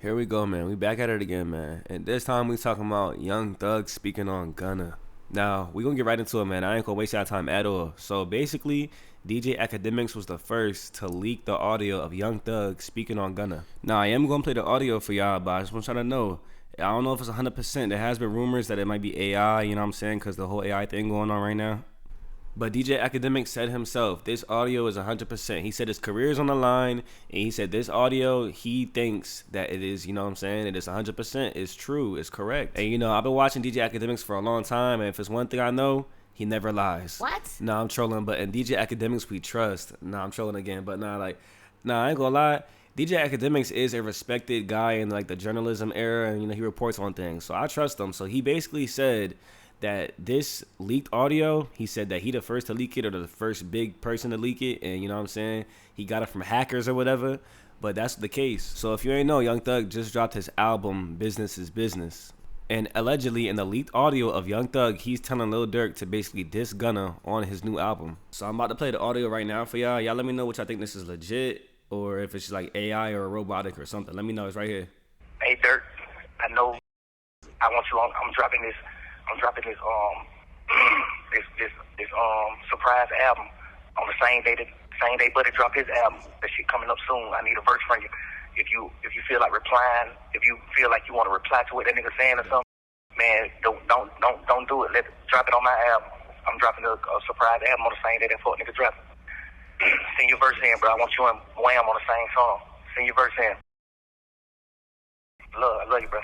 Here we go, man. We back at it again, man. And this time we talking about Young Thug speaking on Gunna. Now, we gonna get right into it, man. I ain't gonna waste our time at all. So basically, DJ Academics was the first to leak the audio of Young Thug speaking on Gunna. Now, I am gonna play the audio for y'all, but I just want y'all to know. I don't know if it's 100%. There has been rumors that it might be AI, you know what I'm saying? Because the whole AI thing going on right now. But DJ Academic said himself, this audio is 100%. He said his career is on the line, and he said this audio, he thinks that it is, you know what I'm saying, it is 100%. It's true. It's correct. And, you know, I've been watching DJ Academics for a long time, and if it's one thing I know, he never lies. What? Nah, I'm trolling, but in DJ Academics, we trust. Nah, I'm trolling again, but I ain't gonna lie. DJ Academics is a respected guy in, like, the journalism era, and, you know, he reports on things. So I trust him. So he basically said that this leaked audio, he said that he the first to leak it or the first big person to leak it, and you know what I'm saying, he got it from hackers or whatever, but that's the case. So if you ain't know, Young Thug just dropped his album Business is Business, and allegedly in the leaked audio of Young Thug, he's telling Lil Durk to basically diss Gunna on his new album. So I'm about to play the audio right now for y'all let me know what y'all think this is legit or if it's like AI or robotic or something. Let me know. It's right here. Hey Durk, I know I want you on. I'm dropping this this surprise album on the same day Buddy dropped his album. That shit coming up soon. I need a verse from you. If you feel like replying, if you feel like you want to reply to what that nigga saying or something, man, don't do it. Drop it on my album. I'm dropping a surprise album on the same day that fuck nigga dropped. Send your verse in, bro. I want you and Wham on the same song. Send your verse in. I love you, bro.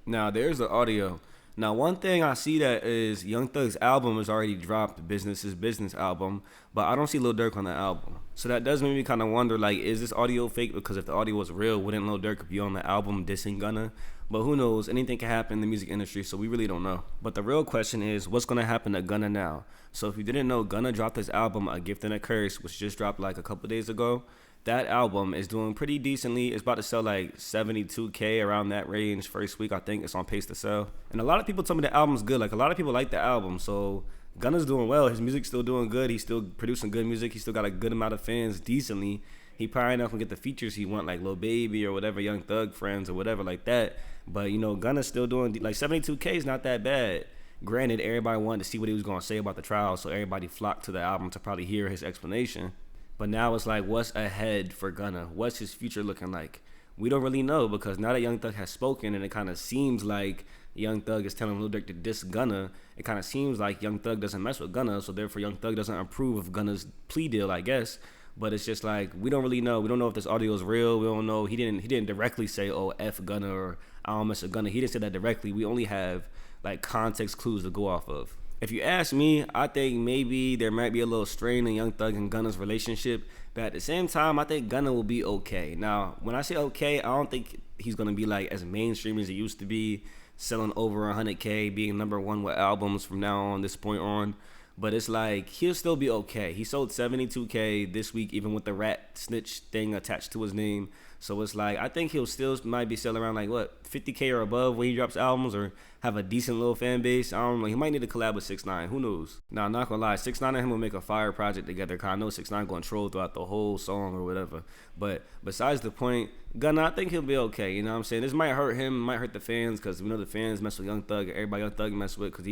Now there's the audio. Now, one thing I see that is Young Thug's album is already dropped, Business is Business album, but I don't see Lil Durk on the album. So that does make me kind of wonder, like, is this audio fake? Because if the audio was real, wouldn't Lil Durk be on the album dissing Gunna? But who knows? Anything can happen in the music industry, so we really don't know. But the real question is, what's going to happen to Gunna now? So if you didn't know, Gunna dropped his album, A Gift and a Curse, which just dropped like a couple days ago. That album is doing pretty decently. It's about to sell like 72K around that range first week. I think it's on pace to sell. And a lot of people told me the album's good. Like a lot of people like the album. So Gunna's doing well. His music's still doing good. He's still producing good music. He's still got a good amount of fans decently. He probably not gonna get the features he want, like Lil Baby or whatever, Young Thug Friends or whatever like that. But you know, Gunna's still doing like 72K is not that bad. Granted, everybody wanted to see what he was gonna say about the trial, so everybody flocked to the album to probably hear his explanation. But now it's like, what's ahead for Gunna? What's his future looking like? We don't really know because now that Young Thug has spoken and it kind of seems like Young Thug is telling Lil Durk to diss Gunna, it kind of seems like Young Thug doesn't mess with Gunna, so therefore Young Thug doesn't approve of Gunna's plea deal, I guess. But it's just like, we don't really know. We don't know if this audio is real. We don't know. He didn't directly say, oh, F Gunna or I don't mess with Gunna. He didn't say that directly. We only have like context clues to go off of. If you ask me, I think maybe there might be a little strain in Young Thug and Gunna's relationship, but at the same time, I think Gunna will be okay. Now, when I say okay, I don't think he's gonna be like as mainstream as he used to be, selling over 100K, being number one with albums from now on, this point on. But it's like, he'll still be okay. He sold 72K this week, even with the rat snitch thing attached to his name. So it's like, I think he'll still might be selling around like, what, 50K or above when he drops albums or have a decent little fan base. I don't know. He might need to collab with 6ix9ine. Who knows? Now, I'm not going to lie. 6ix9ine and him will make a fire project together because I know 6ix9ine going to troll throughout the whole song or whatever. But besides the point, Gunna, I think he'll be okay. You know what I'm saying? This might hurt him, might hurt the fans because we know the fans mess with Young Thug. Everybody Young Thug mess with because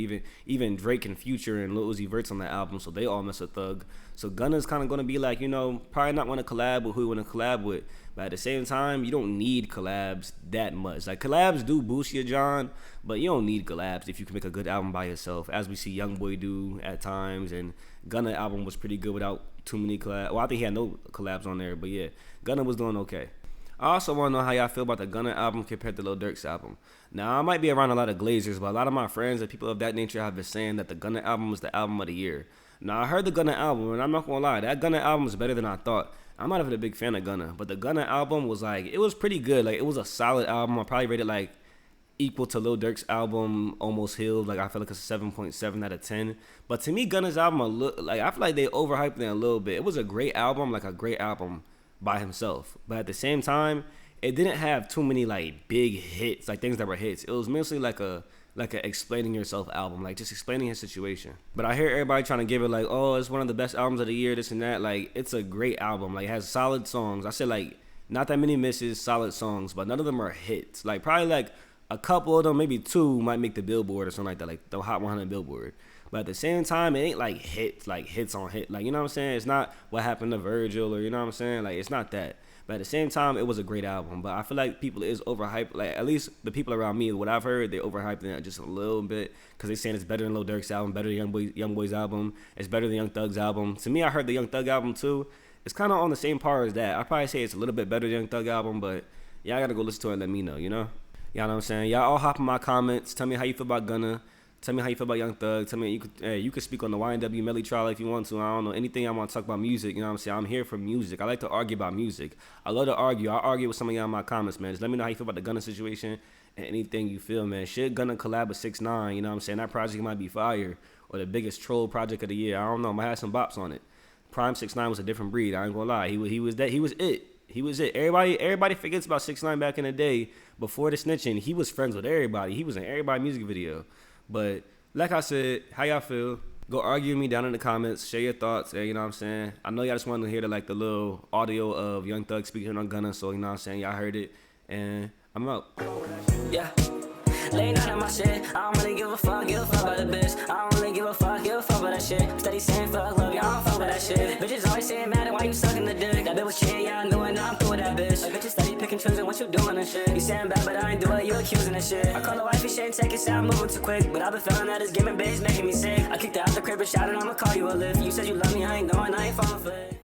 even Drake and Future and Lil Uzi Vert's on the album, so they all mess with Thug. So Gunna's kind of going to be like, you know, probably not want to collab with who he want to collab with. But at the same time, you don't need collabs that much. Like, collabs do boost your John, but you don't need collabs if you can make a good album by yourself, as we see YoungBoy do at times. And Gunna album was pretty good without too many collabs. Well, I think he had no collabs on there, but yeah, Gunna was doing okay. I also want to know how y'all feel about the Gunna album compared to Lil Durk's album. Now, I might be around a lot of Glazers, but a lot of my friends and people of that nature have been saying that the Gunna album was the album of the year. Now, I heard the Gunna album, and I'm not going to lie, that Gunna album is better than I thought. I'm not even a big fan of Gunna, but the Gunna album was like, it was pretty good. Like, it was a solid album. I probably rated like equal to Lil Durk's album, Almost Healed. Like, I feel like it's a 7.7 out of 10. But to me, Gunna's album, like, I feel like they overhyped it a little bit. It was a great album, like a great album by himself. But at the same time, it didn't have too many like big hits, like things that were hits. It was mostly like a explaining yourself album, like just explaining his situation. But I hear everybody trying to give it like, oh, it's one of the best albums of the year, this and that. Like, it's a great album. Like, it has solid songs. I said like Not that many misses, solid songs, but none of them are hits. Like probably like a couple of them, maybe two might make the Billboard or something like that, like the Hot 100 Billboard. But at the same time, it ain't like hits on hit. Like, you know what I'm saying? It's not What Happened to Virgil or, you know what I'm saying? Like, it's not that. But at the same time, it was a great album. But I feel like people is overhyped. Like, at least the people around me, what I've heard, they overhyped it just a little bit. Because they saying it's better than Lil Durk's album, better than Young Boy's album. It's better than Young Thug's album. To me, I heard the Young Thug album, too. It's kind of on the same par as that. I'd probably say it's a little bit better than Young Thug album. But y'all got to go listen to it and let me know, you know? Y'all know what I'm saying? Y'all all hop in my comments. Tell me how you feel about Gunna. Tell me how you feel about Young Thug. Tell me you could speak on the YNW Melly trial if you want to. I don't know anything I want to talk about music. You know what I'm saying? I'm here for music. I like to argue about music. I love to argue. I'll argue with some of y'all in my comments, man. Just let me know how you feel about the Gunna situation and anything you feel, man. Should Gunna collab with 6ix9ine? You know what I'm saying? That project might be fire or the biggest troll project of the year. I don't know. Might have some bops on it. Prime 6ix9ine was a different breed. I ain't gonna lie. He was that. He was it. He was it. Everybody forgets about 6ix9ine back in the day. Before the snitching, he was friends with everybody. He was in everybody's music video. But like I said, how y'all feel? Go argue with me down in the comments. Share your thoughts. You know what I'm saying? I know y'all just wanted to hear the little audio of Young Thug speaking on Gunna. So, you know what I'm saying? Y'all heard it. And I'm out. Yeah. Late night on my shit. I don't really give a fuck about the bitch. I don't really give a fuck about that shit. Steady saying fuck love, y'all don't fuck with that shit. Bitches always saying mad at why you sucking the dick. That bitch was cheating, yeah, I knew it, now I'm through with that bitch. Like bitches steady picking choosing what you doing and shit. You saying bad, but I ain't do it, you accusing and shit. I call the wifey, she ain't take it, say I'm moving too quick. But I've been feeling that this giving bitch making me sick. I kicked her out the crib and shouted, I'ma call you a lift. You said you love me, I ain't knowing, I ain't falling for it.